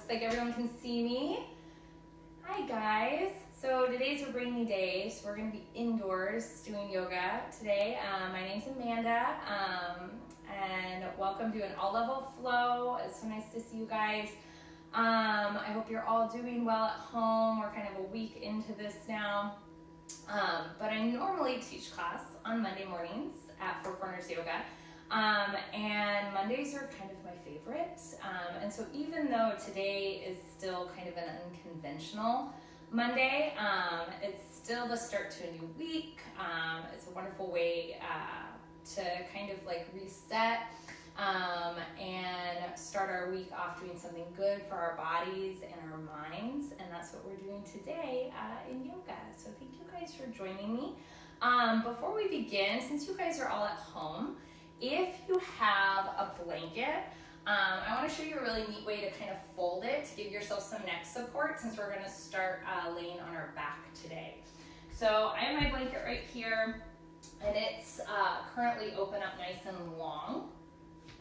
looks like everyone can see me. Hi guys. So today's a rainy day, so we're going to be indoors doing yoga today. My name's Amanda, and welcome to an all-level flow. It's so nice to see you guys. I hope you're all doing well at home. We're kind of a week into this now. But I normally teach class on Monday mornings at Four Corners Yoga. And Mondays are kind of my favorite. And so even though today is still kind of an unconventional Monday, it's still the start to a new week. It's a wonderful way to kind of like reset and start our week off doing something good for our bodies and our minds. And that's what we're doing today in yoga. So thank you guys for joining me. Before we begin, since you guys are all at home, if you have a blanket, I want to show you a really neat way to kind of fold it to give yourself some neck support, since we're going to start laying on our back today. So I have my blanket right here, and it's currently open up nice and long.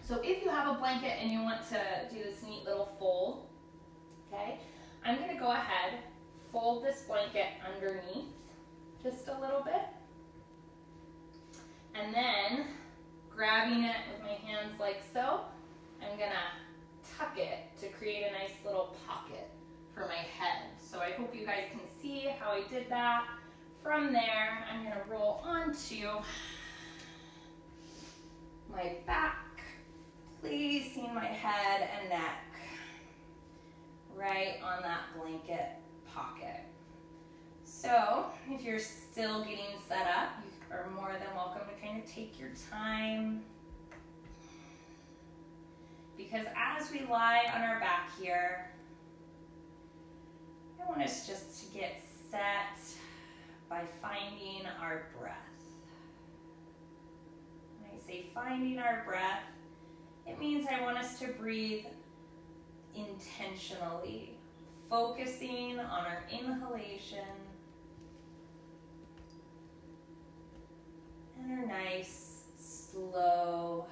So if you have a blanket and you want to do this neat little fold, okay, I'm going to go ahead, fold this blanket underneath just a little bit, and then grabbing it with my hands like so, I'm gonna tuck it to create a nice little pocket for my head. So I hope you guys can see how I did that. From there, I'm gonna roll onto my back, placing my head and neck right on that blanket pocket. So if you're still getting set up, you are more than welcome to kind of take your time, because as we lie on our back here, I want us just to get set by finding our breath. When I say finding our breath, it means I want us to breathe intentionally, focusing on our inhalation and our nice, slow,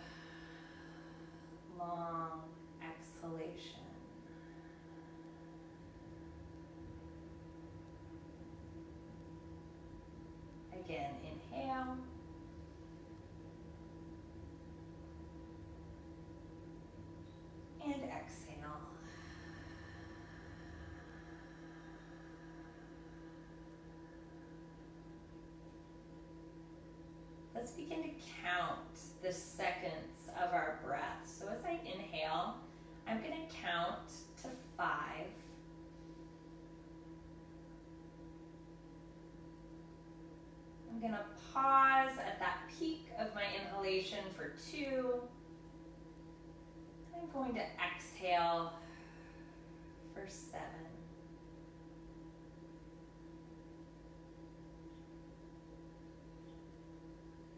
long exhalation. Again, inhale. And exhale. Let's begin to count the seconds of our breath. So as I inhale, I'm going to count to 5. I'm going to pause at that peak of my inhalation for 2. I'm going to exhale for 7.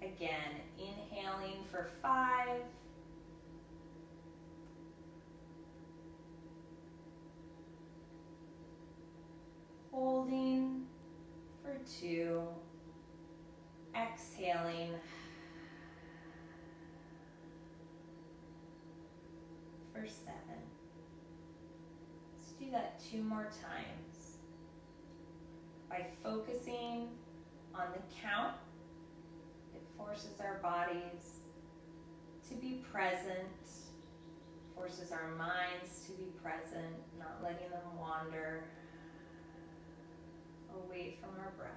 Again, inhaling for 5. Holding for 2. Exhaling for 7. Let's do that 2 more times. By focusing on the count, it forces our bodies to be present, forces our minds to be present, not letting them wander away from our breath.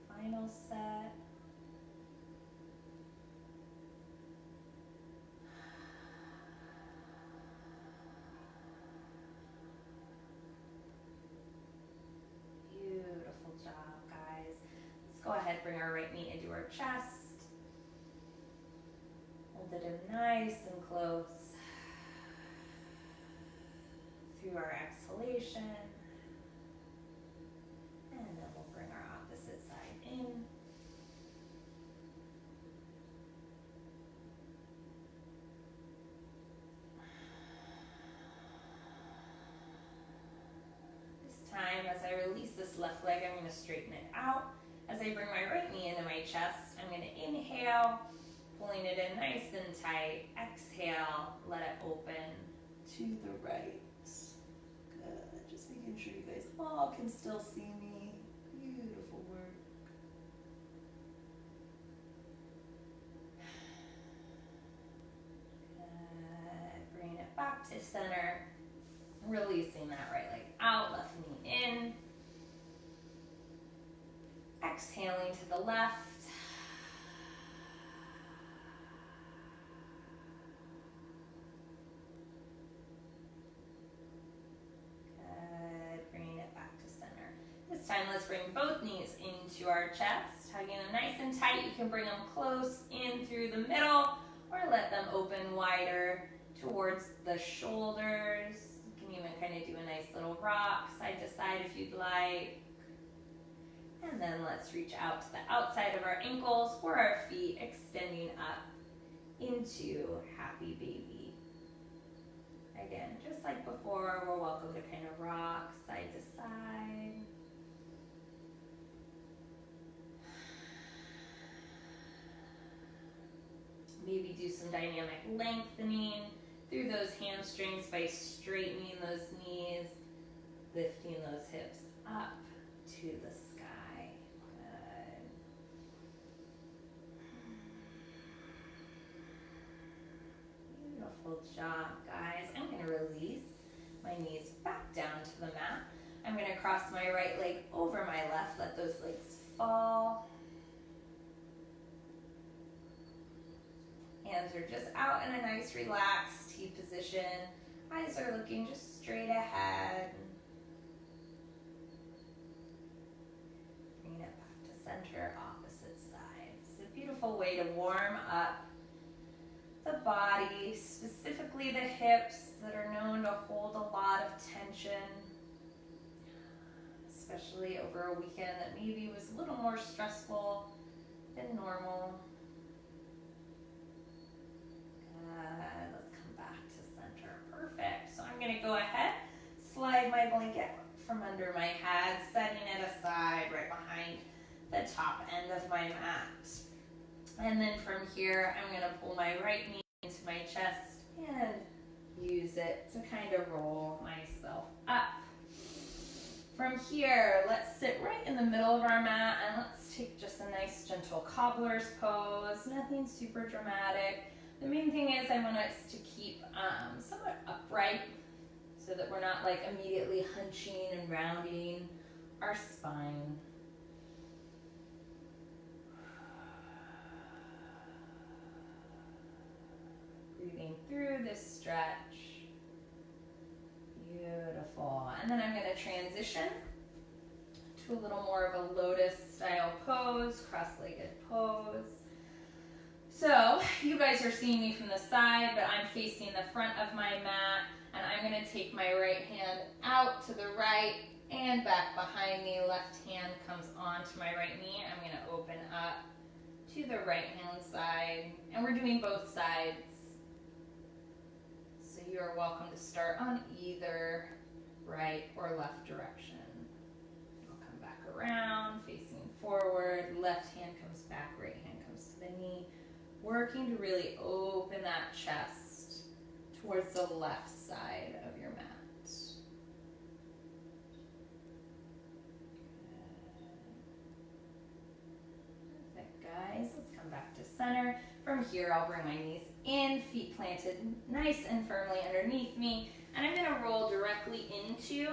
Final set. Beautiful job, guys. Let's go ahead, bring our right knee into our chest. Hold it in nice and close through our exhalation. And then we'll bring our opposite side in. This time, as I release this left leg, I'm going to straighten it out. As I bring my right knee into my chest, I'm going to inhale Pulling it in nice and tight. Exhale, let it open to the right. Good. Just making sure you guys all can still see me. Beautiful work. Good. Bring it back to center. Releasing that right leg out, left knee in. Exhaling to the left. Good. Bringing it back to center. This time, let's bring both knees into our chest. Hugging them nice and tight. You can bring them close in through the middle or let them open wider towards the shoulders. You can even kind of do a nice little rock side to side if you'd like. And then let's reach out to the outside of our ankles or our feet, extending up into happy baby. Again, just like before, we're welcome to kind of rock side to side. Maybe do some dynamic lengthening through those hamstrings by straightening those knees, lifting those hips up to the sky. Good. Beautiful job, guys. I'm going to release my knees back down to the mat. I'm going to cross my right leg over my left. Let those legs fall. Hands are just out in a nice relaxed T position. Eyes are looking just straight ahead. Bring it back to center, opposite side. It's a beautiful way to warm up the body, specifically the hips that are known to hold a lot of tension, especially over a weekend that maybe was a little more stressful than normal. Let's come back to center. Perfect. So I'm going to go ahead, slide my blanket from under my head, setting it aside right behind the top end of my mat. And then from here, I'm going to pull my right knee into my chest and use it to kind of roll myself up. From here, let's sit right in the middle of our mat and let's take just a nice gentle cobbler's pose. Nothing super dramatic. The main thing is I want us to keep somewhat upright so that we're not like immediately hunching and rounding our spine. Breathing through this stretch. Beautiful. And then I'm going to transition to a little more of a lotus style pose, cross-legged pose. So you guys are seeing me from the side, but I'm facing the front of my mat, and I'm going to take my right hand out to the right and back behind me. Left hand comes onto my right knee. I'm going to open up to the right hand side, and we're doing both sides. So you are welcome to start on either right or left direction. I'll come back around, facing forward. Left hand comes back, right hand comes to the knee. Working to really open that chest towards the left side of your mat. Perfect, guys. Let's come back to center. From here, I'll bring my knees in, feet planted nice and firmly underneath me, and I'm going to roll directly into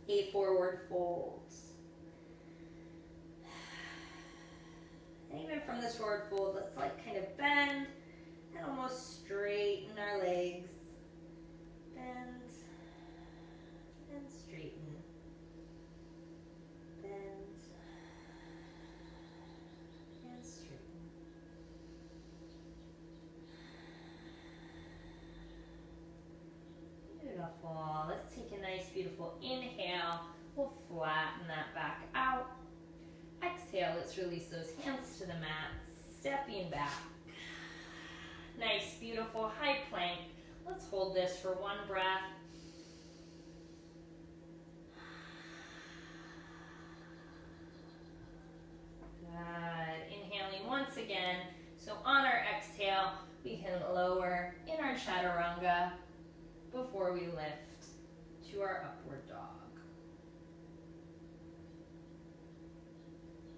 a forward fold. And even from this forward fold, let's like kind of bend and almost straighten our legs. Bend and straighten. Bend and straighten. Beautiful. Let's take a nice, beautiful inhale. We'll flatten that back out. Exhale, let's release those hands to the mat, stepping back. Nice, beautiful high plank. Let's hold this for one breath. Good. Inhaling once again, So on our exhale, we can lower in our chaturanga before we lift to our upward dog.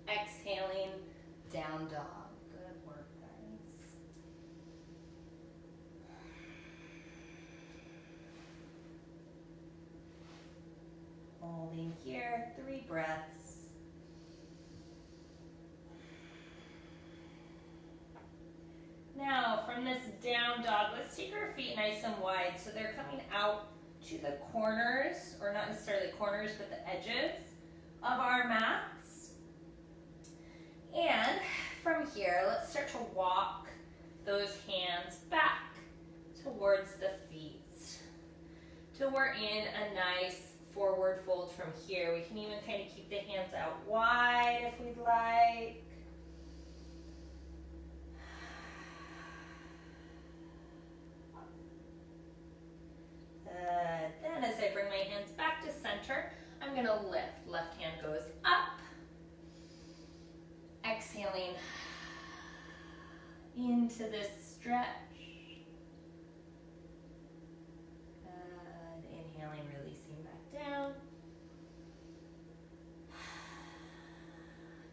Exhaling, down dog. Good work, guys. Holding here, 3 breaths. Now, from this down dog, let's take our feet nice and wide so they're coming out to the corners, or not necessarily corners, but the edges of our mats. And from here, let's start to walk those hands back towards the feet till we're in a nice forward fold from here. We can even kind of keep the hands out wide if we'd like. Then as I bring my hands back to center, I'm going to lift. Left hand goes up. Exhaling into this stretch. Good. Inhaling, releasing back down.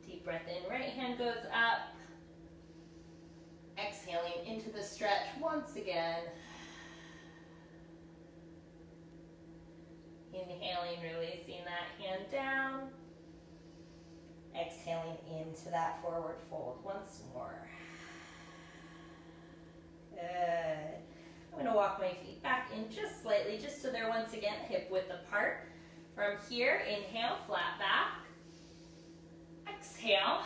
Deep breath in, right hand goes up. Exhaling into the stretch once again. Inhaling, releasing that hand down. Exhaling into that forward fold once more. Good. I'm going to walk my feet back in just slightly, just so they're once again hip width apart. From here, inhale, flat back. Exhale.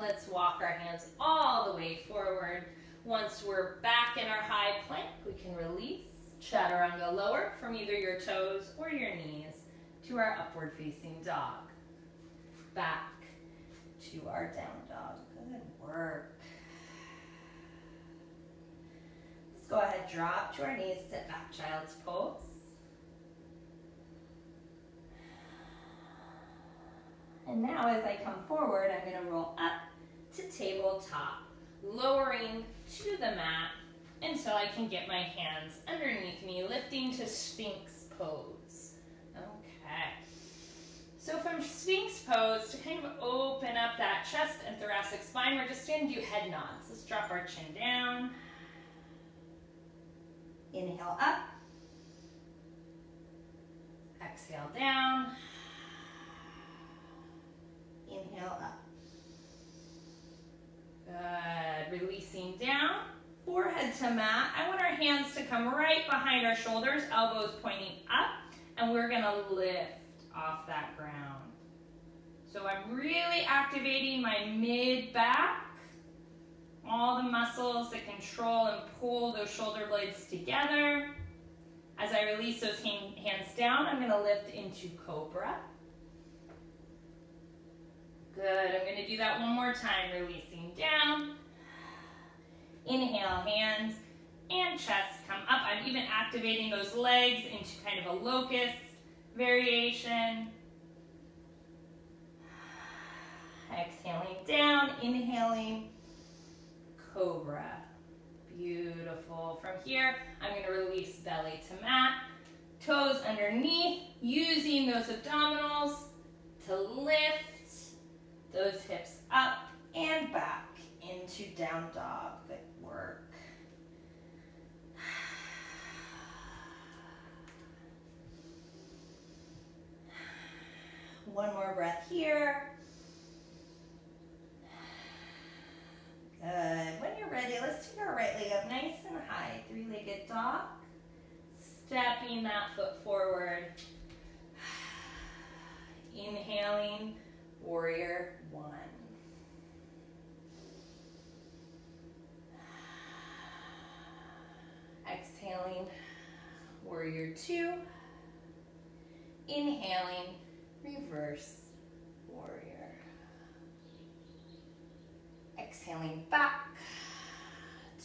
Let's walk our hands all the way forward. Once we're back in our high plank, we can release. Chaturanga lower from either your toes or your knees to our upward facing dog. Back to our down dog. Good work. Let's go ahead, drop to our knees, sit back, child's pose. And now as I come forward, I'm going to roll up to tabletop, lowering to the mat until I can get my hands underneath me, lifting to Sphinx pose. Okay. So from Sphinx pose, to kind of open up that chest and thoracic spine, we're just going to do head nods. Let's drop our chin down. Inhale up. Exhale down. Inhale up. Good. Releasing down. Forehead to mat. I want our hands to come right behind our shoulders, elbows pointing up, and we're going to lift off that ground. So I'm really activating my mid-back, all the muscles that control and pull those shoulder blades together. As I release those hands down, I'm going to lift into Cobra. Good. I'm going to do that one more time, releasing down. Inhale, hands and chest come up. I'm even activating those legs into kind of a locust variation. Exhaling down, inhaling, Cobra. Beautiful. From here, I'm going to release belly to mat, toes underneath, using those abdominals to lift those hips up and back into down dog. Good work. One more breath here. Good. When you're ready, let's take our right leg up nice and high. Three-legged dog. Stepping that foot forward. Inhaling, warrior one. Exhaling, warrior two. Inhaling, reverse warrior. Exhaling back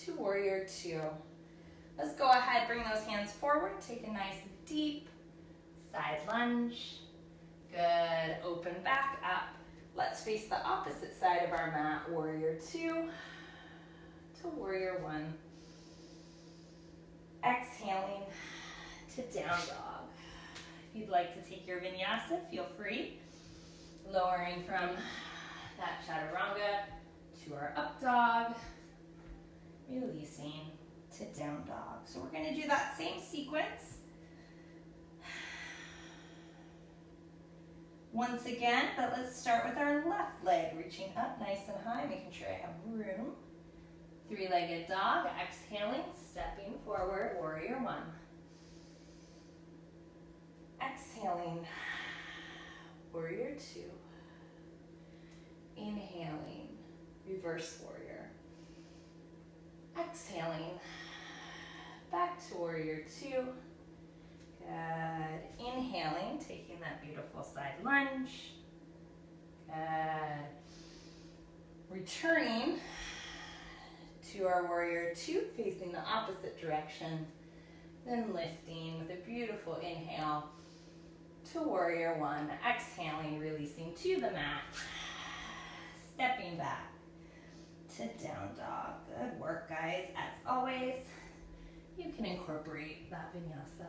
to warrior two. Let's go ahead, bring those hands forward. Take a nice deep side lunge. Good, open back up. Let's face the opposite side of our mat, warrior two. to warrior one. Exhaling to down dog. If you'd like to take your vinyasa, feel free. Lowering from that chaturanga to our up dog. Releasing to down dog. So we're going to do that same sequence. Once again, but let's start with our left leg, reaching up nice and high, making sure I have room. Three-legged dog, exhaling, stepping forward, warrior one. Exhaling, warrior two. Inhaling, reverse warrior. Exhaling, back to warrior two. Good. Inhaling, taking that beautiful side lunge. Good. Returning to our warrior two, facing the opposite direction. Then lifting with a beautiful inhale to warrior one. Exhaling, releasing to the mat. Stepping back to down dog. Good work, guys. As always, you can incorporate that vinyasa.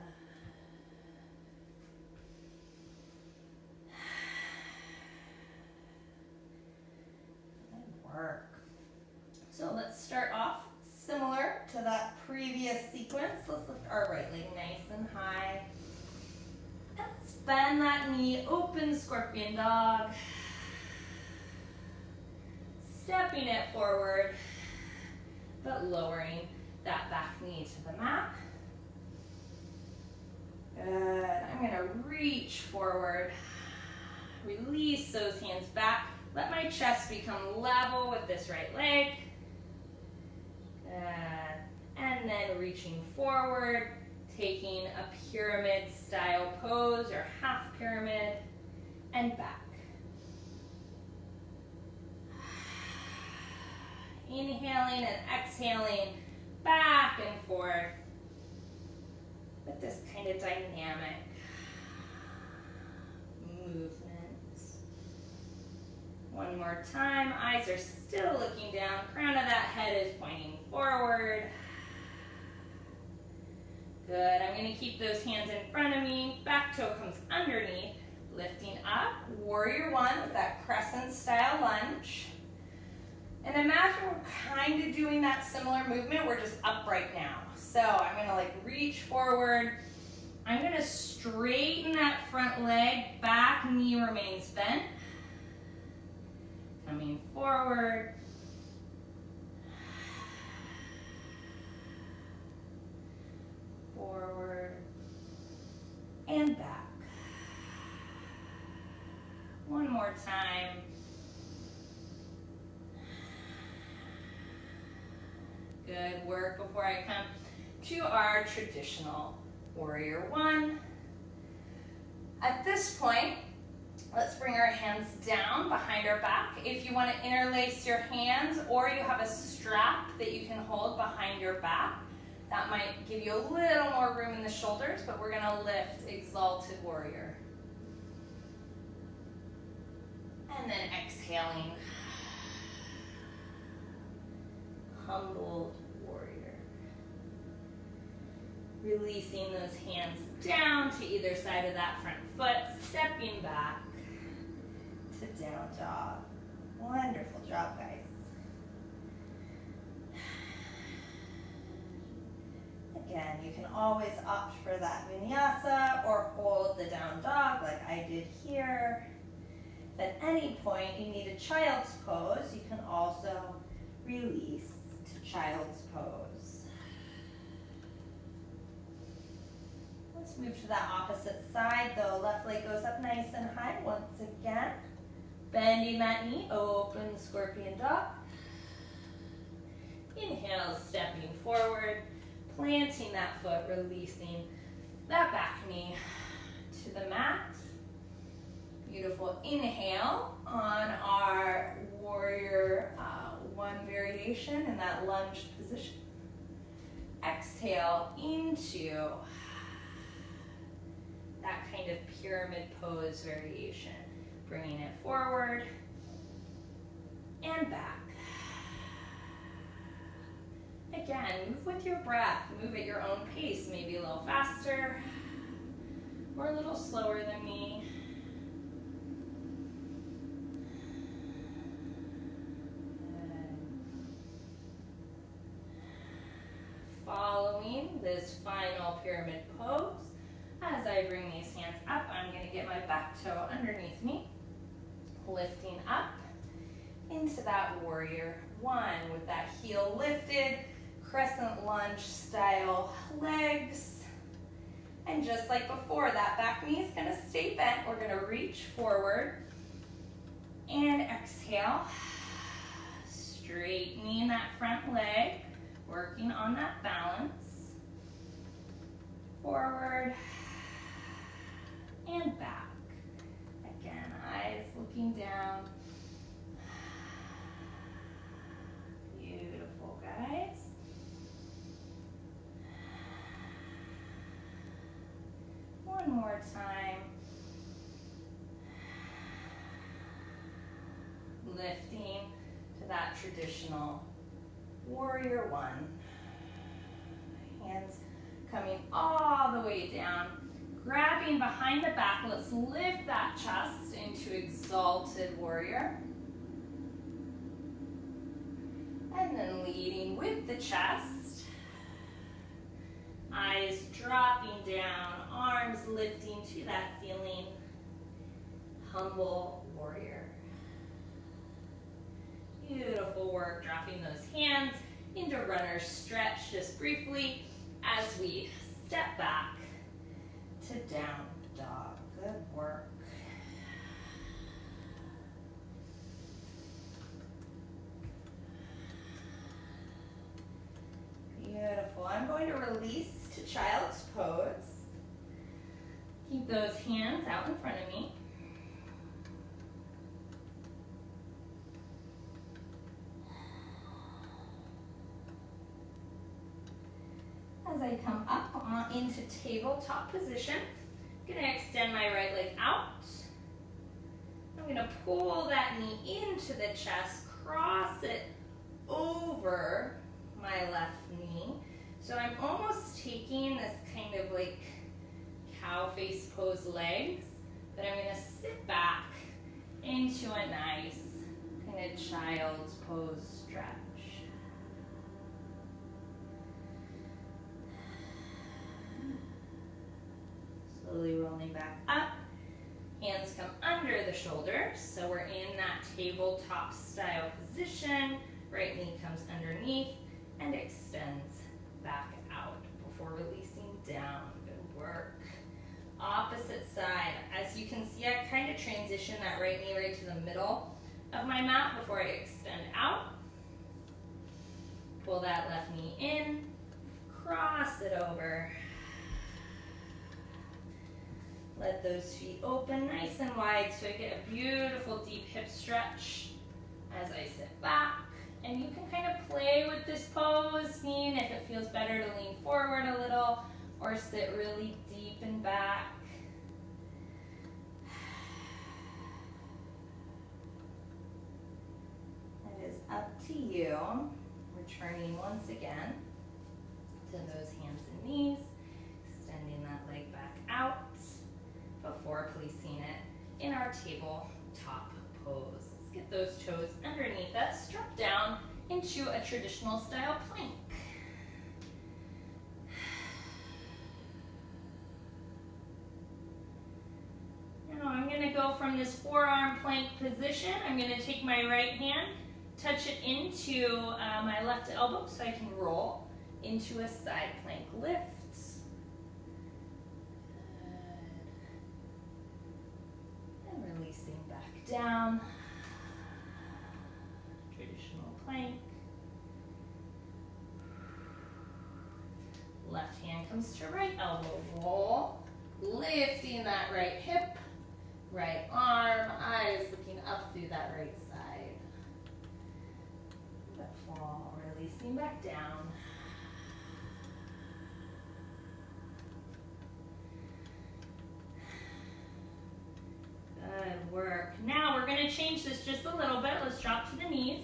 Good work. So let's start off similar to that previous sequence. Let's lift our right leg nice and high. Let's bend that knee, open scorpion dog. Stepping it forward, but lowering that back knee to the mat. Good. I'm going to reach forward, release those hands back. Let my chest become level with this right leg. Good. And then reaching forward, taking a pyramid style pose or half pyramid and back. Inhaling and exhaling back and forth with this kind of dynamic movement. One more time, eyes are still looking down, crown of that head is pointing forward. Good, I'm going to keep those hands in front of me, back toe comes underneath, lifting up, warrior one with that crescent style lunge. And imagine we're kind of doing that similar movement, we're just upright now. So I'm going to like reach forward, I'm going to straighten that front leg, back knee remains bent. Coming forward. Forward and back. One more time. Good work before I come to our traditional warrior one. At this point, let's bring our hands down behind our back. If you want to interlace your hands or you have a strap that you can hold behind your back, that might give you a little more room in the shoulders, but we're going to lift exalted warrior. And then exhaling, humbled warrior. Releasing those hands down to either side of that front foot, stepping back to down dog. Wonderful job, guys. Again, you can always opt for that vinyasa or hold the down dog like I did here. If at any point you need a child's pose, you can also release to child's pose. Let's move to that opposite side though. Left leg goes up nice and high once again. Bending that knee, open scorpion dog. Inhale, stepping forward, planting that foot, releasing that back knee to the mat. Beautiful inhale on our warrior one variation in that lunged position. Exhale into that kind of pyramid pose variation. Bringing it forward and back. again, move with your breath. Move at your own pace, maybe a little faster or a little slower than me. Good. Following this final pyramid pose, as I bring these hands up, I'm going to get my back toe underneath me, lifting up into that warrior one with that heel lifted, crescent lunge style legs. And just like before, that back knee is going to stay bent. We're going to reach forward and exhale, straightening that front leg, working on that balance. Forward and back. Again, eyes looking down. Beautiful, guys. One more time. Lifting to that traditional warrior one. Hands coming all the way down. Grabbing behind the back, let's lift that chest into exalted warrior. And then leading with the chest. Eyes dropping down, arms lifting to that ceiling. Humble warrior. Beautiful work, dropping those hands into runner stretch just briefly as we step back to down dog. Good work. Beautiful. I'm going to release to child's pose. Keep those hands out in front of me. As I come up into tabletop position, I'm going to extend my right leg out. I'm going to pull that knee into the chest, cross it over my left knee. So I'm almost taking this kind of like cow face pose legs, but I'm going to sit back into a nice kind of child's pose stretch. Slowly rolling back up. Hands come under the shoulders, so we're in that tabletop style position. Right knee comes underneath and extends back out before releasing down. Good work. Opposite side. As you can see, I kind of transition that right knee right to the middle of my mat before I extend out. Pull that left knee in, cross it over. Let those feet open nice and wide so I get a beautiful deep hip stretch as I sit back. And you can kind of play with this pose, seeing if it feels better to lean forward a little or sit really deep and back. It is up to you. Returning once again to those hands and knees, extending that leg back out before placing it in our tabletop pose. Let's get those toes underneath us, drop down into a traditional style plank. Now I'm going to go from this forearm plank position. I'm going to take my right hand, touch it into my left elbow so I can roll into a side plank lift. Releasing back down, traditional plank. Left hand comes to right elbow roll, lifting that right hip, right arm, eyes looking up through that right side. That fall, releasing back down. Good work. Now we're going to change this just a little bit. Let's drop to the knees.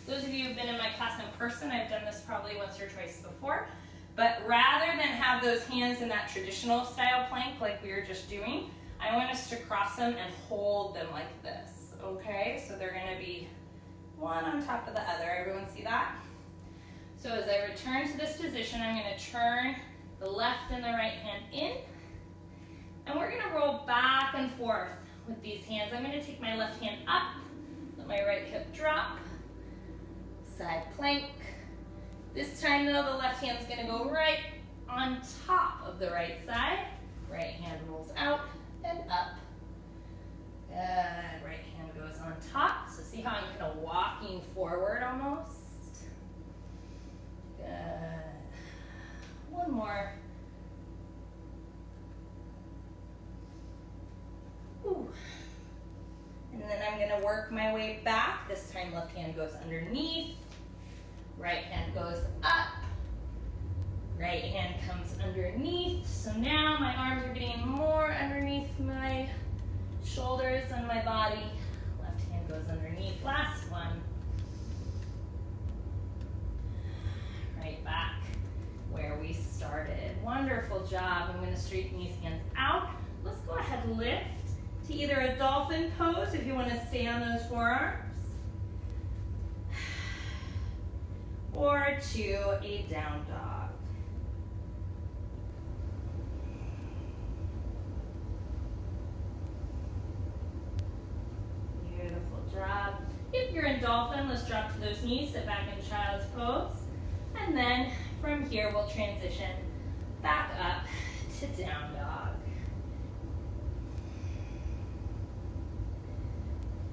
Those of you who've been in my class in person, I've done this probably once or twice before. But rather than have those hands in that traditional style plank like we were just doing, I want us to cross them and hold them like this, okay? So they're gonna be one on top of the other. Everyone see that? So as I return to this position, I'm gonna turn the left and the right hand in, and we're gonna roll back and forth with these hands. I'm gonna take my left hand up, let my right hip drop, side plank. This time though, the left hand's gonna go right on top of the right side. Right hand rolls out and up. Good, right hand goes on top. So see how I'm kind of walking forward almost? Good. One more. Ooh. And then I'm gonna work my way back. This time left hand goes underneath. Right hand goes up. Right hand comes underneath. So now my arms are getting more underneath my shoulders and my body. Left hand goes underneath. Last one. Right back where we started. Wonderful job. I'm going to straighten these hands out. Let's go ahead and lift to either a dolphin pose if you want to stay on those forearms, or to a down dog. Beautiful job. If you're in dolphin, let's drop to those knees, sit back in child's pose. And then from here, we'll transition back up to down dog.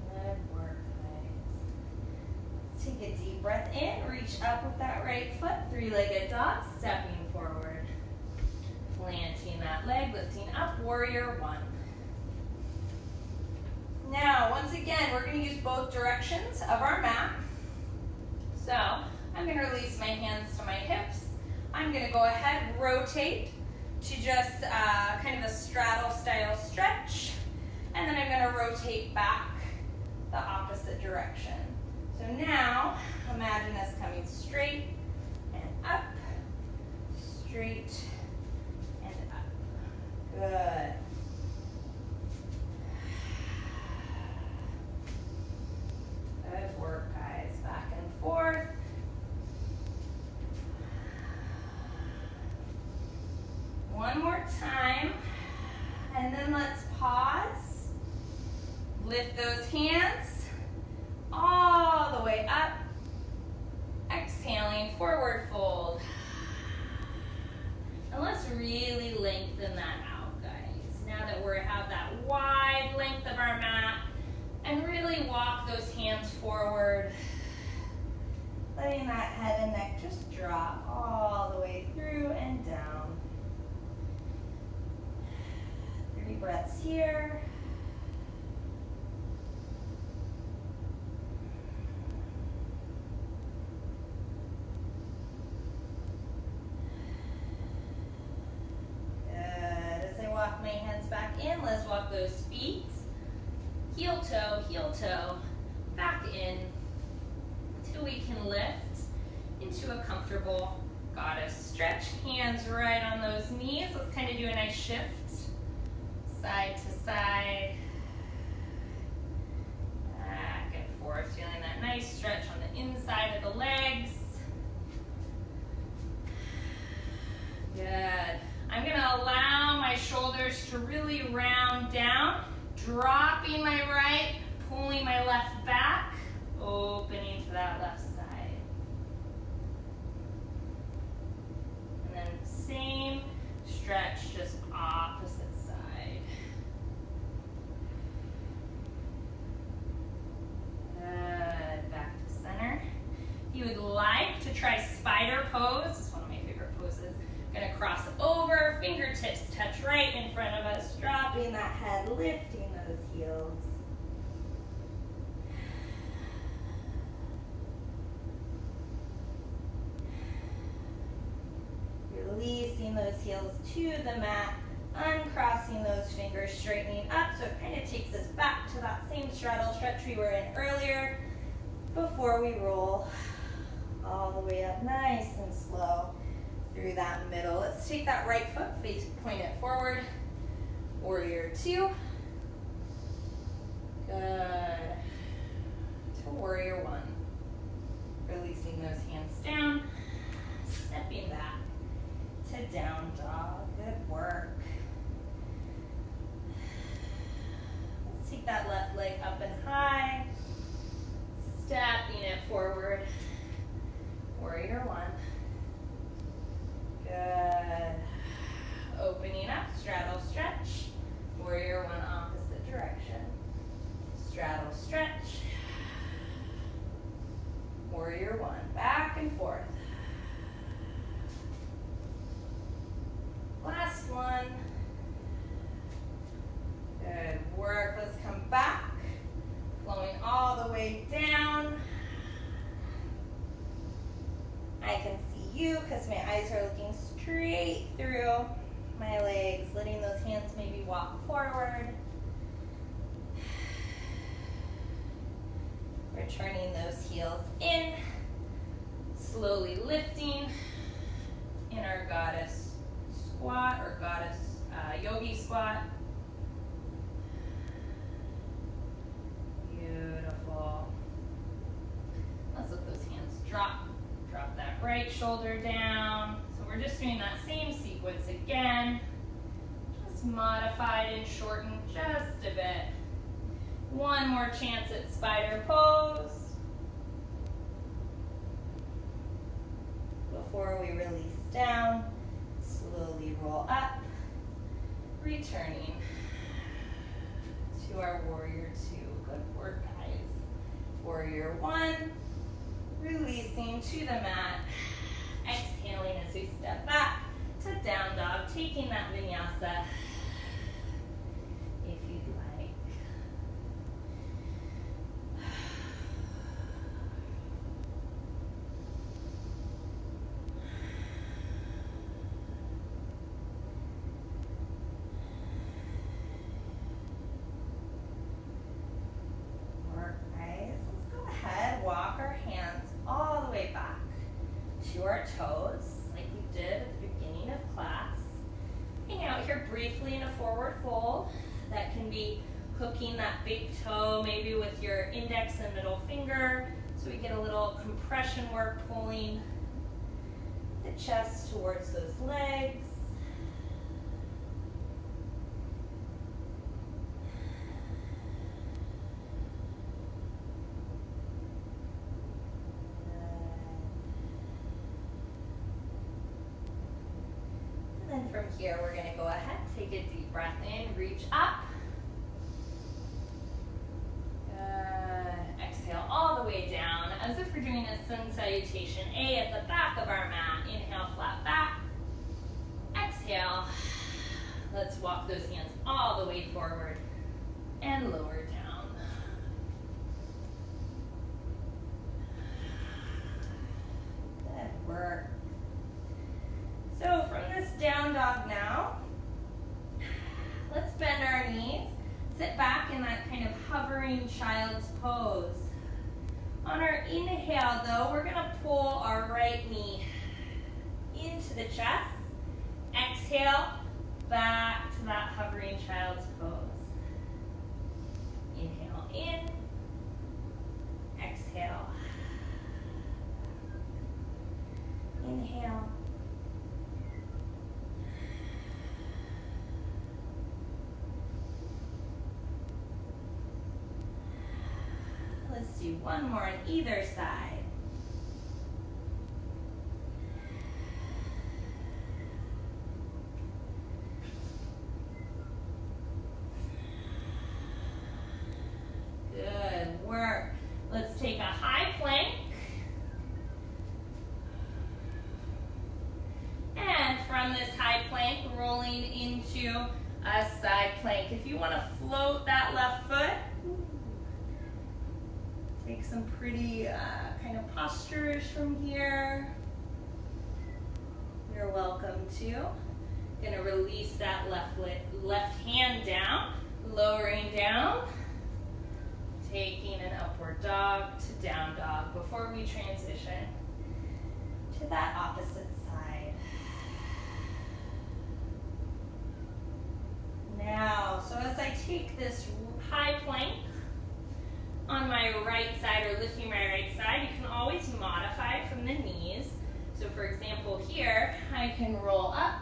Good work, guys. Let's take a deep breath in, reach up with that right foot, three-legged dog, stepping forward. Planting that leg, lifting up, warrior one. Now, once again, we're going to use both directions of our mat. So, I'm going to release my hands to my hips. I'm going to go ahead, rotate to just kind of a straddle style stretch. And then I'm going to rotate back the opposite direction. So now, imagine us coming straight and up, straight and up. Good. Good work, guys. Back and forth. One more time. And then let's pause. Lift those hands all the way up. Exhaling, forward fold. And let's really lengthen that out, guys. Now that we have that wide length of our mat, and really walk those hands forward, letting that head and neck just drop all the way through and down. 3 breaths here. Good. As I walk my hands back in, let's walk those feet. Heel toe, back in, until we can lift into a comfortable goddess stretch. Hands right on those knees. Let's kind of do a nice shift, side to side, back and forth, feeling that nice stretch on the inside of the legs. Good. I'm gonna allow my shoulders to really round down, dropping my right, pulling my left back, opening to that left side. And then same stretch, just opposite side. Good, back to center. If you would like to try spider pose, it's one of my favorite poses. I'm gonna cross over, fingertips touch right in front of us, dropping that head, lifting those heels. Releasing those heels to the mat, uncrossing those fingers, straightening up, so it kind of takes us back to that same straddle stretch we were in earlier. before we roll all the way up nice and slow through that middle. Let's take that right foot, point it forward. Warrior two. Good. To warrior one. Releasing those hands down, stepping back to down dog. Good work. Let's take that left leg up and high, stepping it forward. Warrior one. Good. Opening up, straddle stretch. Warrior one, opposite direction. Straddle stretch. Warrior one, back and forth. Last one. Good work. Let's come back. Flowing all the way down. I can see you because my eyes are looking straight through my legs, letting those hands maybe walk forward. Returning those heels in, slowly lifting in our goddess squat or goddess yogi squat. Beautiful. Let's let those hands drop. Drop that right shoulder down. So we're just doing that same sequence again, just modified and shortened just a bit. One more chance at spider pose before we release down. Slowly roll up, returning to our warrior two. Good work, guys. Warrior one, releasing to the mat, exhaling as we step back to down dog, taking that vinyasa if you'd like. To our toes, like we did at the beginning of class. Hang out here briefly in a forward fold. That can be hooking that big toe maybe with your index and middle finger, so we get a little compression work, pulling the chest towards those legs. From here, we're going to go ahead, take a deep breath in, reach up. Exhale all the way down, as if we're doing a sun salutation A at the back of our mat. Inhale, flat back. Exhale. Let's walk those hands all the way forward and lower down. Good work. So from this down dog now, let's bend our knees, sit back in that kind of hovering child's pose. On our inhale though, we're gonna pull our right knee into the chest. Exhale, back to that hovering child's pose. Inhale in, exhale. Inhale. Let's do one more on either side. Good work. Let's take a high plank. And from this high plank, rolling into a side plank. If you want to float that left foot, take some pretty kind of postures from here. You're welcome to. Gonna release that left hand down, lowering down, Taking an upward dog to down dog before we transition to that opposite side. Now, so as I take this high plank on my right side or lifting my right side, you can always modify from the knees. So for example here, I can roll up,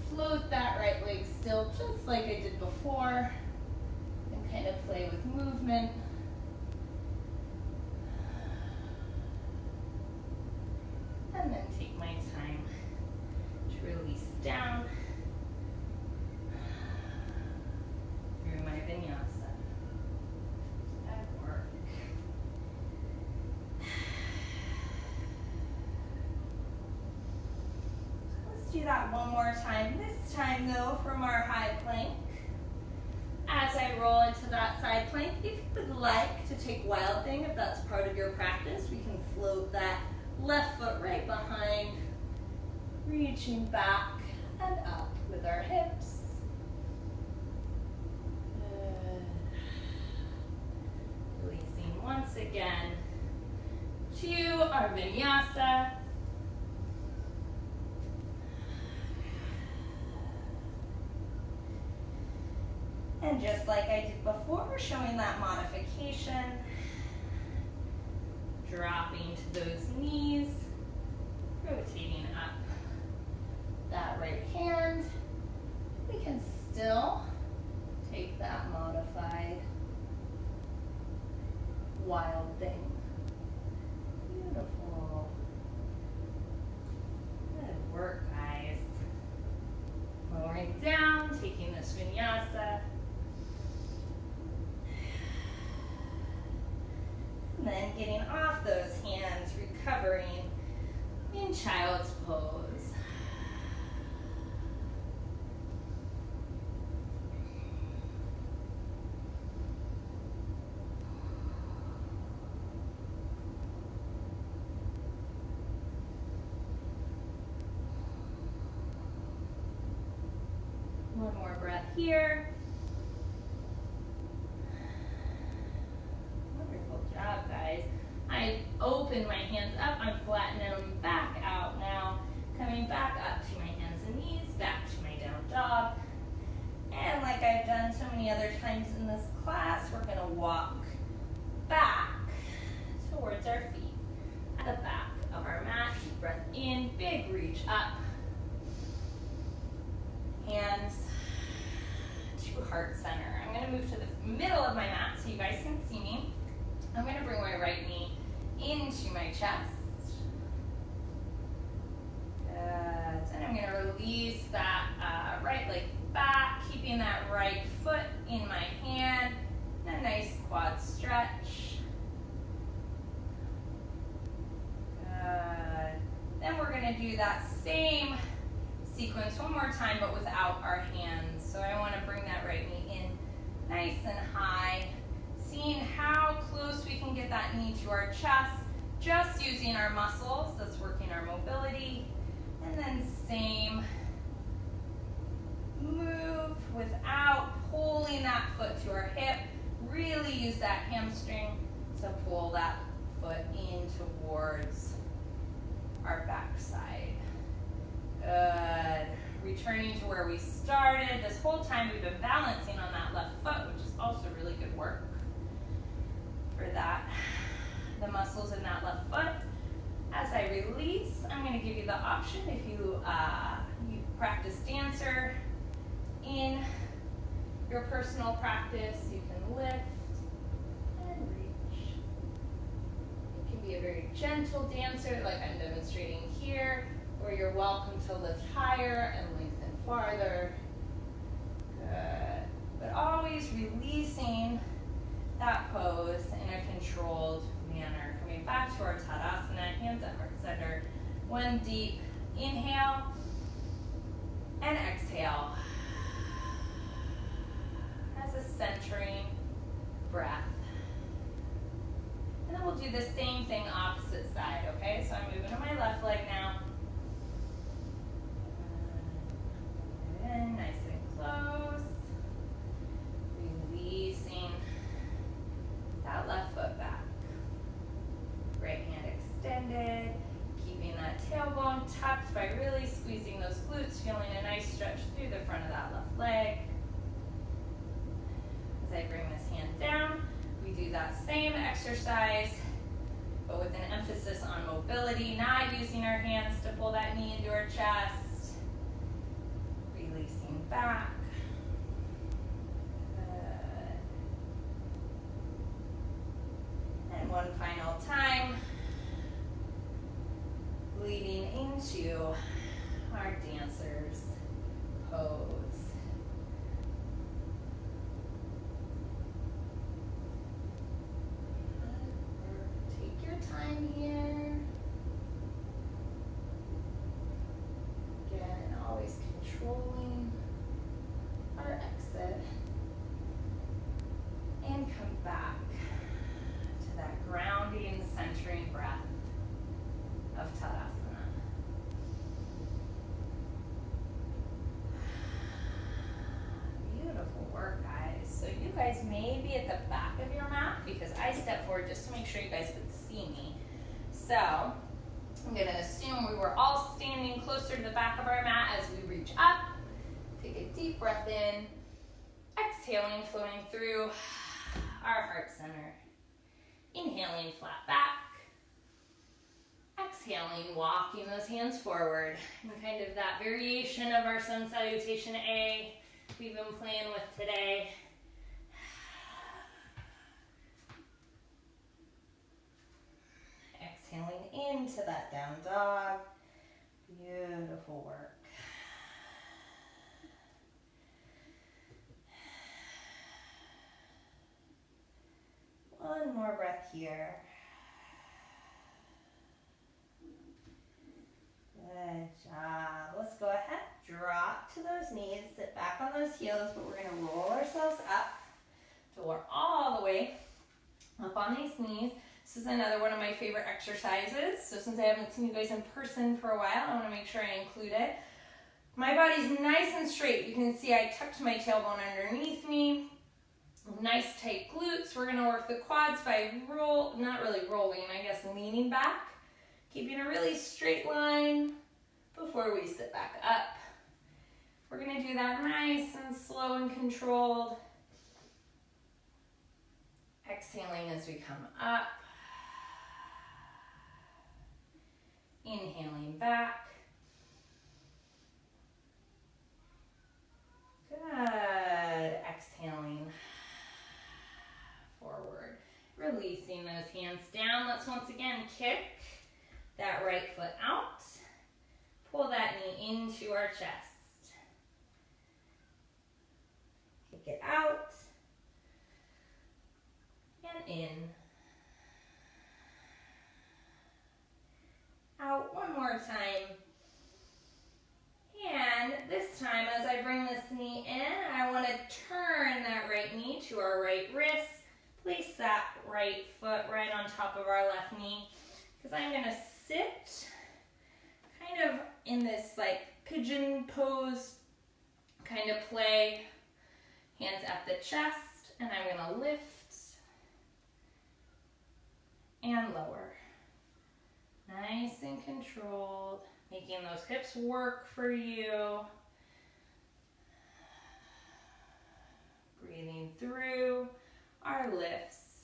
float that right leg still just like I did before, and kind of play with movement. And then take my time to release down through my vinyasa. That work. Let's do that one more time. This time though, from our high plank. As I roll into that side plank, if you would like to take Wild Thing, if that's part of your practice, we can float that left foot right behind, reaching back and up with our hips. Good. Releasing once again to our vinyasa. And just like I did before, showing that modification, dropping to those knees, rotating up that right hand. We can still take that modified Wild Thing. Beautiful. Good work, guys. Lowering down, taking this vinyasa. And then getting off those hands, recovering in child's pose. One more breath here. Guys, I open my hands up, I'm flattening them back out now, coming back up to my hands and knees, back to my down dog. And like I've done so many other times in this class, we're gonna walk back towards our feet at the back of our mat. Deep breath in, big reach up. Hands to heart center. I'm gonna move to the middle of my mat so you guys can see me. I'm going to bring my right knee into my chest. Good. And I'm going to release that right leg back, keeping that right foot in my hand. A nice quad stretch. Good. Then we're going to do that same sequence one more time, but without our hands. So I want to bring that right knee in nice and high. Seeing how close we can get that knee to our chest, just using our muscles, that's working our mobility. And then same move without pulling that foot to our hip. Really use that hamstring to pull that foot in towards our backside. Good. Returning to where we started. This whole time we've been balancing on that left foot, which is also really good work. For that, the muscles in that left foot. As I release, I'm going to give you the option if you practice dancer in your personal practice, you can lift and reach. You can be a very gentle dancer like I'm demonstrating here, or you're welcome to lift higher and lengthen farther. Good. But always releasing that pose in a controlled manner. Coming back to our Tadasana, hands at heart center. One deep inhale and exhale. As a centering breath. And then we'll do the same thing opposite side, okay? So I'm moving to my left leg now. In nice and close. Releasing that same exercise, but with an emphasis on mobility, not using our hands to pull that knee into our chest. Releasing back. Good. And one final time. Leading into our dancer's pose. Take your time here. Again, always controlling our exit. And come back to that grounding, centering breath of Tadasana. Beautiful work, guys. So you guys may be at the back of your mat because I stepped forward just to make sure you guys could see me. So I'm gonna assume we were all standing closer to the back of our mat as we reach up. Take a deep breath in, exhaling, floating through our heart center. Inhaling, flat back. Exhaling, walking those hands forward in kind of that variation of our Sun Salutation A we've been playing with today. Exhaling into that down dog. Beautiful work. One more breath here. Good job. Let's go ahead, drop to those knees, sit back on those heels, but we're gonna roll ourselves up till we're all the way up on these knees. This is another one of my favorite exercises. So since I haven't seen you guys in person for a while, I wanna make sure I include it. My body's nice and straight. You can see I tucked my tailbone underneath me. Nice tight glutes. We're gonna work the quads by not really rolling, I guess leaning back. Keeping a really straight line before we sit back up. We're gonna do that nice and slow and controlled. Exhaling as we come up. Inhaling back. Good. Exhaling forward. Releasing those hands down. Let's once again kick that right foot out. Pull that knee into our chest. Kick it out. And in. Out one more time. And this time, as I bring this knee in, I want to turn that right knee to our right wrist. Place that right foot right on top of our left knee. Because I'm going to sit kind of in this like pigeon pose kind of play. Hands at the chest. And I'm going to lift and lower. Nice and controlled. Making those hips work for you. Breathing through our lifts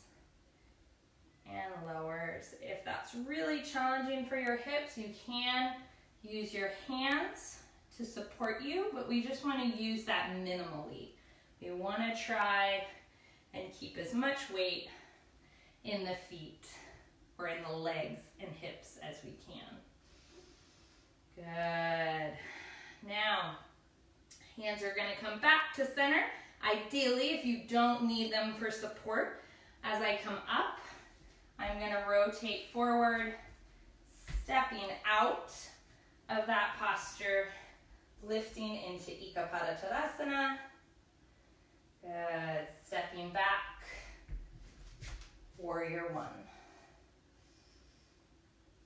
and lowers. If that's really challenging for your hips, you can use your hands to support you, but we just want to use that minimally. We want to try and keep as much weight in the feet or in the legs and hips as we can. Good. Now, hands are going to come back to center. Ideally, if you don't need them for support, as I come up, I'm going to rotate forward, stepping out of that posture, lifting into Ekapada Tadasana. Good. Stepping back, Warrior One.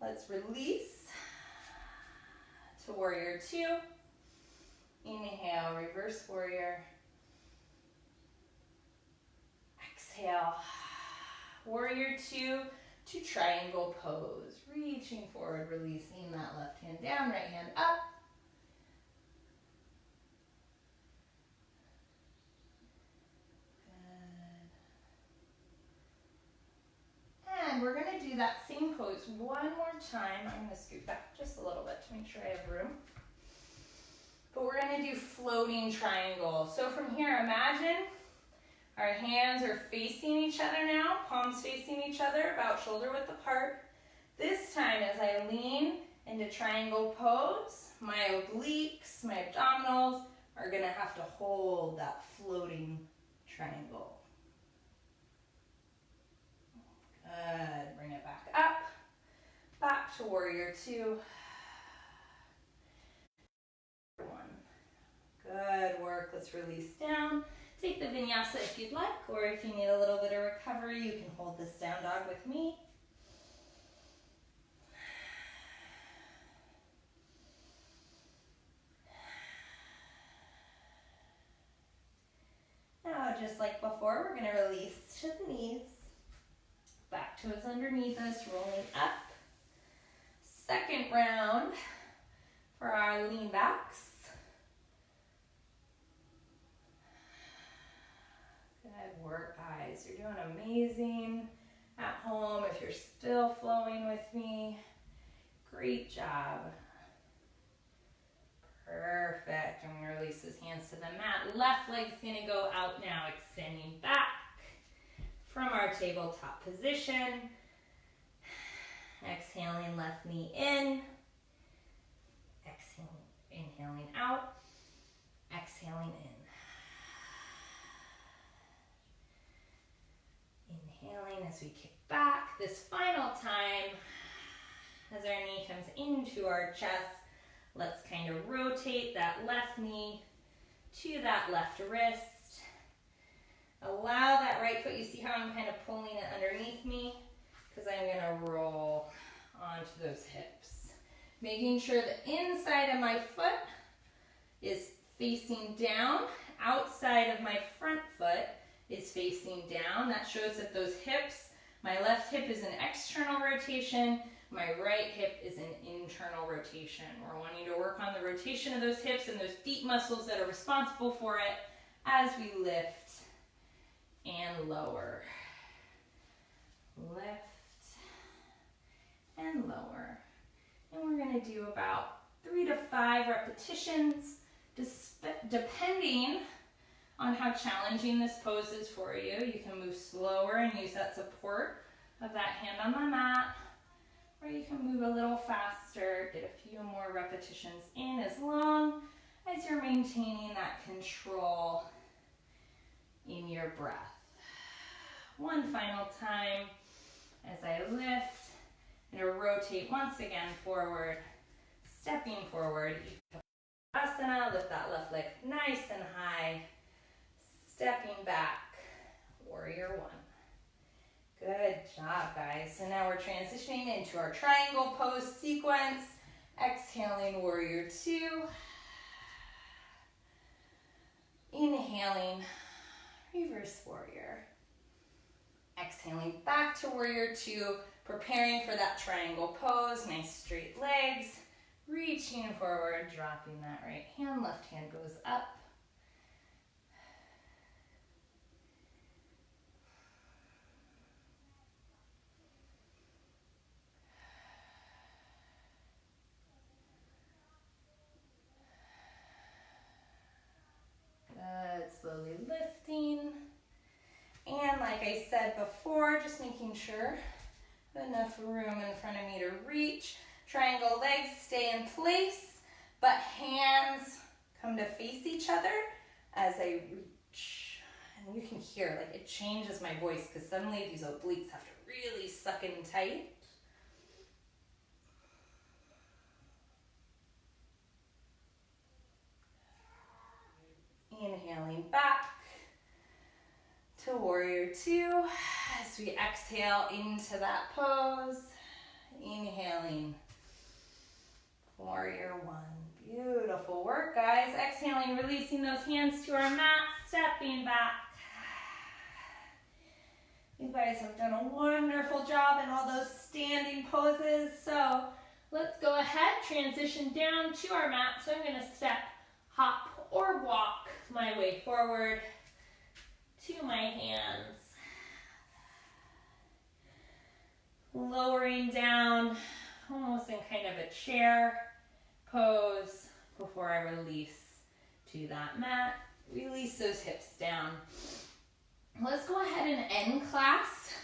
Let's release to Warrior Two. Inhale, reverse warrior. Exhale, Warrior Two to triangle pose. Reaching forward, releasing that left hand down, right hand up. Good. that same pose one more time. I'm gonna scoot back just a little bit to make sure I have room. But we're gonna do floating triangle. So from here, imagine our hands are facing each other now, palms facing each other, about shoulder width apart. This time, as I lean into triangle pose, my obliques, my abdominals are gonna have to hold that floating triangle. Good, bring it back up, back to warrior two. One. Good work, let's release down. Take the vinyasa if you'd like, or if you need a little bit of recovery, you can hold this down dog with me. Now, just like before, we're gonna release to the knees. Back toes underneath us, rolling up. Second round for our lean backs. Good work, guys. You're doing amazing at home. If you're still flowing with me, great job. Perfect. I'm going to release his hands to the mat. Left leg's going to go out now, extending back from our tabletop position. Exhaling, left knee in. Exhaling, inhaling out. Exhaling in. Inhaling as we kick back. This final time, as our knee comes into our chest, let's kind of rotate that left knee to that left wrist. Allow that right foot, you see how I'm kind of pulling it underneath me? Because I'm going to roll onto those hips. Making sure the inside of my foot is facing down, outside of my front foot is facing down. That shows that those hips, my left hip is an external rotation, my right hip is an internal rotation. We're wanting to work on the rotation of those hips and those deep muscles that are responsible for it as we lift and lower. Lift and lower. And we're going to do about 3 to 5 repetitions, depending on how challenging this pose is for you. You can move slower and use that support of that hand on the mat, or you can move a little faster, get a few more repetitions in, as long as you're maintaining that control in your breath. One final time as I lift. I'm going to rotate once again forward, stepping forward. Asana, lift that left leg nice and high. Stepping back, warrior one. Good job, guys. So now we're transitioning into our triangle pose sequence. Exhaling, warrior two. Inhaling, reverse warrior. Exhaling back to warrior two, preparing for that triangle pose. Nice straight legs. Reaching forward, dropping that right hand. Left hand goes up. Good, slowly lifting. And like I said before, just making sure enough room in front of me to reach. Triangle legs stay in place, but hands come to face each other as I reach. And you can hear, like, it changes my voice because suddenly these obliques have to really suck in tight. Inhaling back to warrior two as we exhale into that pose. Inhaling, warrior one. Beautiful work, guys. Exhaling, releasing those hands to our mat, stepping back. You guys have done a wonderful job in all those standing poses. So let's go ahead, transition down to our mat. So I'm going to step, hop, or walk my way forward to my hands. lowering down, almost in kind of a chair pose before I release to that mat. Release those hips down. Let's go ahead and end class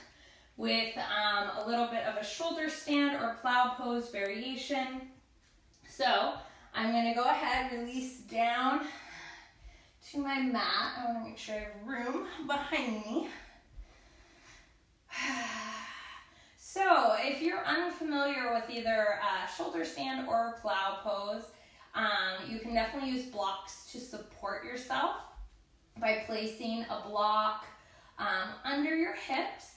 with a little bit of a shoulder stand or plow pose variation. So I'm going to go ahead, release down to my mat. I want to make sure I have room behind me. So if you're unfamiliar with either shoulder stand or plow pose, you can definitely use blocks to support yourself by placing a block under your hips.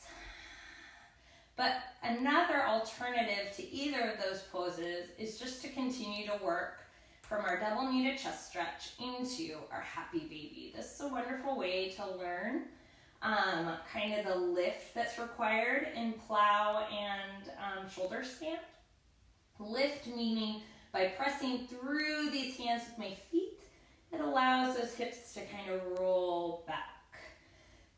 But another alternative to either of those poses is just to continue to work from our double knee to chest stretch into our happy baby. This is a wonderful way to learn kind of the lift that's required in plow and shoulder stand. Lift meaning by pressing through these hands with my feet, it allows those hips to kind of roll back.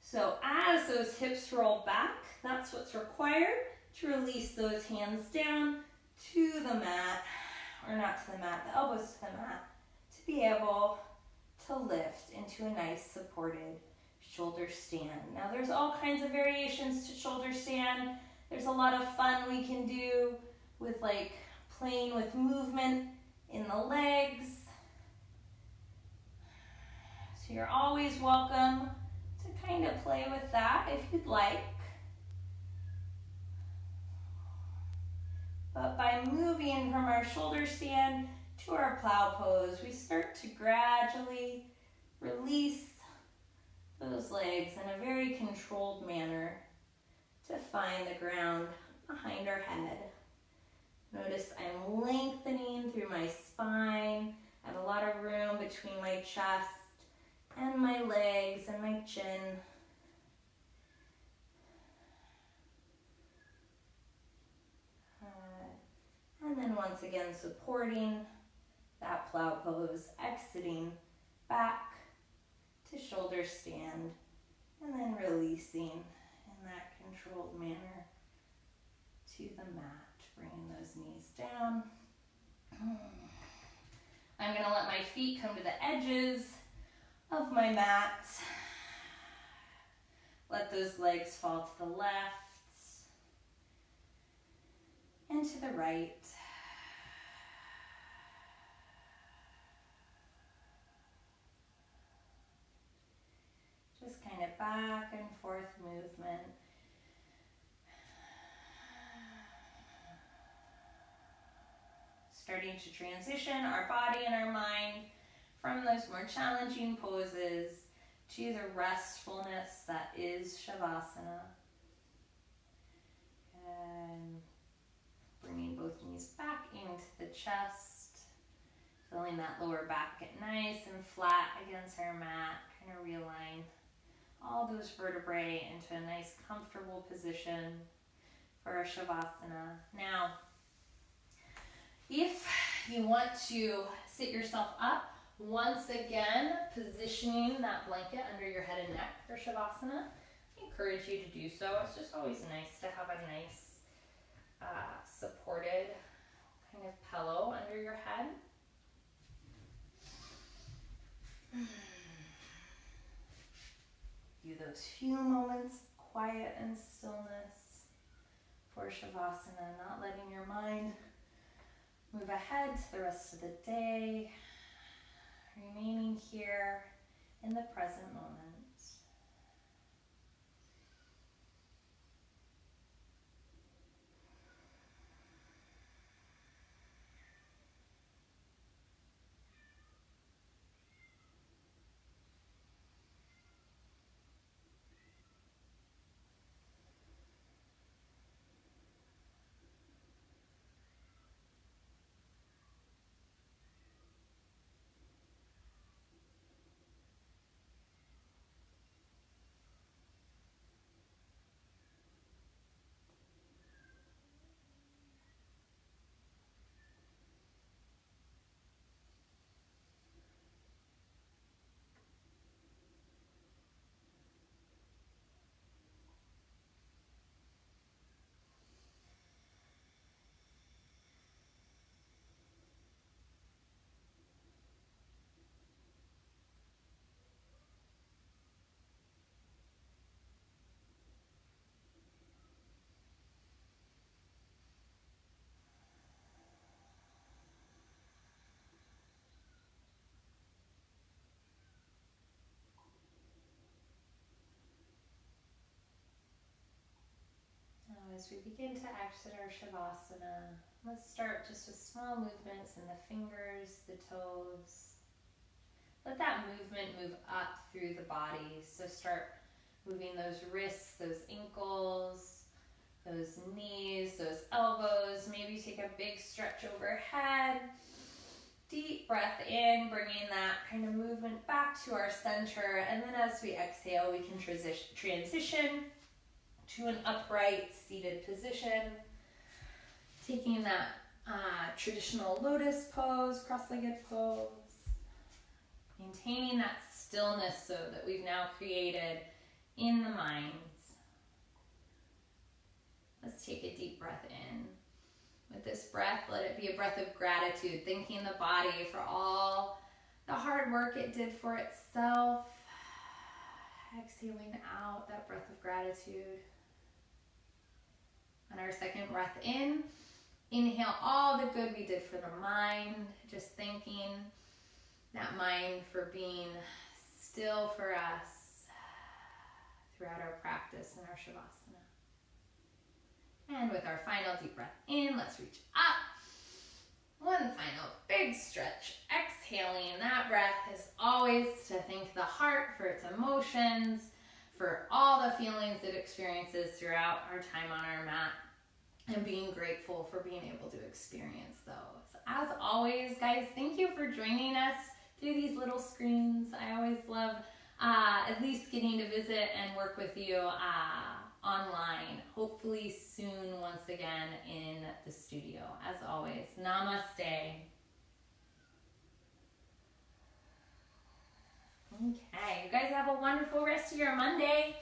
So as those hips roll back, that's what's required to release those hands down to the mat, or not to the mat, the elbows to the mat, to be able to lift into a nice supported shoulder stand. Now there's all kinds of variations to shoulder stand. There's a lot of fun we can do with like playing with movement in the legs. So you're always welcome to kind of play with that if you'd like. But by moving from our shoulder stand to our plow pose, we start to gradually release those legs in a very controlled manner to find the ground behind our head. Notice I'm lengthening through my spine. I have a lot of room between my chest and my legs and my chin. And then once again supporting that plow pose, exiting back to shoulder stand, and then releasing in that controlled manner to the mat, bringing those knees down. I'm going to let my feet come to the edges of my mat. Let those legs fall to the left and to the right. Just kind of back and forth movement. Starting to transition our body and our mind from those more challenging poses to the restfulness that is Shavasana. And bringing both knees back into the chest, feeling that lower back get nice and flat against our mat, kind of realign all those vertebrae into a nice comfortable position for our Shavasana. Now, if you want to sit yourself up, once again, positioning that blanket under your head and neck for Shavasana, I encourage you to do so. It's just always nice to have a nice supported kind of pillow under your head. Do those few moments of quiet and stillness for Shavasana, not letting your mind move ahead to the rest of the day, remaining here in the present moment. as we begin to exit our Shavasana, let's start just with small movements in the fingers, the toes. Let that movement move up through the body. So start moving those wrists, those ankles, those knees, those elbows. Maybe take a big stretch overhead. Deep breath in, bringing that kind of movement back to our center. And then as we exhale, we can transition to an upright seated position. Taking that traditional lotus pose, cross-legged pose. Maintaining that stillness so that we've now created in the mind. Let's take a deep breath in. With this breath, let it be a breath of gratitude, thanking the body for all the hard work it did for itself. Exhaling out that breath of gratitude. On our second breath in, inhale all the good we did for the mind, just thanking that mind for being still for us throughout our practice in our Shavasana. And with our final deep breath in, let's reach up. One final big stretch. Exhaling that breath is always to thank the heart for its emotions, for all the feelings it experiences throughout our time on our mat, and being grateful for being able to experience those. As always, guys, thank you for joining us through these little screens. I always love at least getting to visit and work with you online. Hopefully soon once again in the studio. As always, namaste. Okay, you guys have a wonderful rest of your Monday.